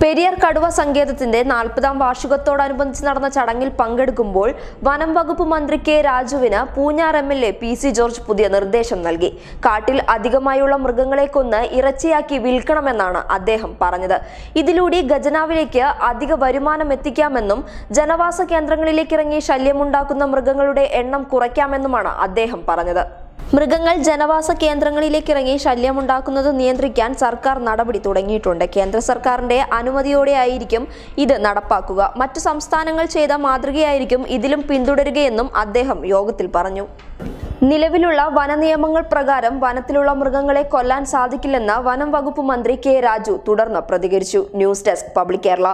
പെരിയാർ കടുവ സങ്കേതത്തിന്റെ 40ാം വാർഷികത്തോടനുബന്ധിച്ച് നടന്ന ചടങ്ങിൽ പങ്കെടുക്കുമ്പോൾ വനം വകുപ്പ് മന്ത്രി കെ രാജുവിന് പൂഞ്ഞാർ എംഎൽഎ പി.സി. ജോർജ് പുതിയ നിർദ്ദേശം നൽകി. കാട്ടിൽ അധികമായുള്ള മൃഗങ്ങളെ കൊന്ന് ഇറച്ചിയാക്കി വിൽക്കണമെന്നാണ് അദ്ദേഹം പറഞ്ഞത്. ഇതിലൂടെ ഖജനാവിലേക്ക് അധിക വരുമാനം എത്തിക്കാമെന്നും ജനവാസ കേന്ദ്രങ്ങളിലേക്ക് ഇറങ്ങി ശല്യമുണ്ടാക്കുന്ന മൃഗങ്ങളുടെ എണ്ണം കുറയ്ക്കാമെന്നുമാണ് അദ്ദേഹം പറഞ്ഞത്. മൃഗങ്ങൾ ജനവാസ കേന്ദ്രങ്ങളിലേക്ക് ഇറങ്ങി ശല്യമുണ്ടാക്കുന്നത് നിയന്ത്രിക്കാൻ സർക്കാർ നടപടി തുടങ്ങിയിട്ടുണ്ട്. കേന്ദ്ര സർക്കാരിന്റെ അനുമതിയോടെയായിരിക്കും ഇത് നടപ്പാക്കുക. മറ്റു സംസ്ഥാനങ്ങൾ ചെയ്ത മാതൃകയായിരിക്കും ഇതിലും പിന്തുടരുകയെന്നും അദ്ദേഹം യോഗത്തിൽ പറഞ്ഞു. നിലവിലുള്ള വനനിയമങ്ങൾ പ്രകാരം വനത്തിലുള്ള മൃഗങ്ങളെ കൊല്ലാൻ സാധിക്കില്ലെന്ന് വനം വകുപ്പ് മന്ത്രി കെ രാജു തുടർന്ന് പ്രതികരിച്ചു. News desk public Kerala.